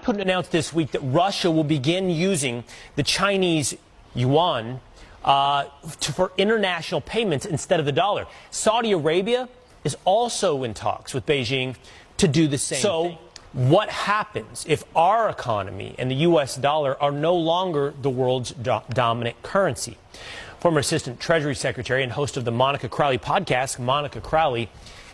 Putin announced this week that Russia will begin using the Chinese yuan for international payments instead of the dollar. Saudi Arabia is also in talks with Beijing to do the same thing. What happens if our economy and the U.S. dollar are no longer the world's dominant currency? Former Assistant Treasury Secretary and host of the Monica Crowley podcast, Monica Crowley,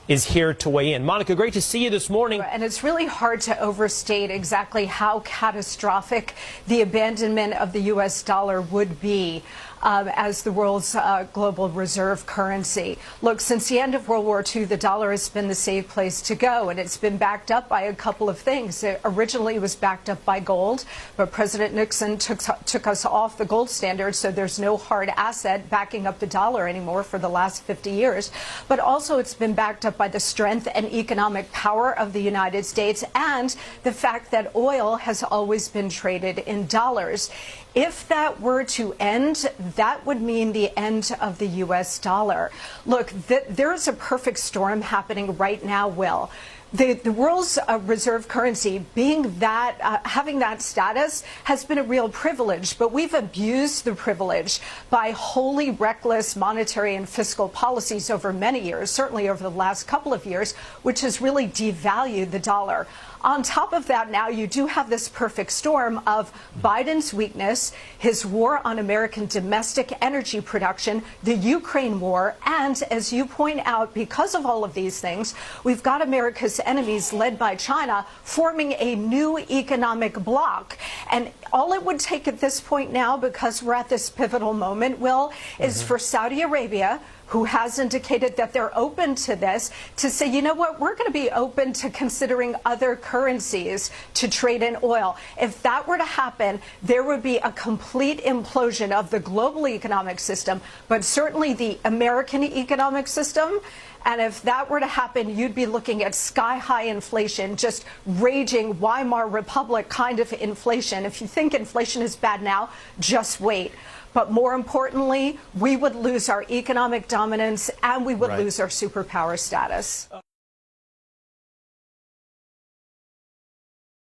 is here to weigh in. Monica, great to see you this morning. And it's really hard to overstate exactly how catastrophic the abandonment of the U.S. dollar would be as the world's global reserve currency. Look, since the end of World War II, the dollar has been the safe place to go, and it's been backed up by a couple of things. It originally was backed up by gold, but President Nixon took us off the gold standard, so there's no hard asset backing up the dollar anymore for the last 50 years. But also it's been backed up by the strength and economic power of the United States and the fact that oil has always been traded in dollars. If that were to end, that would mean the end of the U.S. dollar. Look, there is a perfect storm happening right now, Will. The world's reserve currency being that, having that status has been a real privilege, but we've abused the privilege by wholly reckless monetary and fiscal policies over many years, certainly over the last couple of years, which has really devalued the dollar. On top of that, now you do have this perfect storm of Biden's weakness, his war on American domestic energy production, the Ukraine war, and as you point out, because of all of these things, we've got America's enemies led by China forming a new economic bloc. And all it would take at this point now, because we're at this pivotal moment, Will, is for Saudi Arabia, who has indicated that they're open to this, to say, you know what, we're going to be open to considering other currencies to trade in oil. If that were to happen, there would be a complete implosion of the global economic system, but certainly the American economic system. And if that were to happen, you'd be looking at sky-high inflation, just raging Weimar Republic kind of inflation. If you think inflation is bad now, just wait. But more importantly, we would lose our economic dominance and we would lose our superpower status.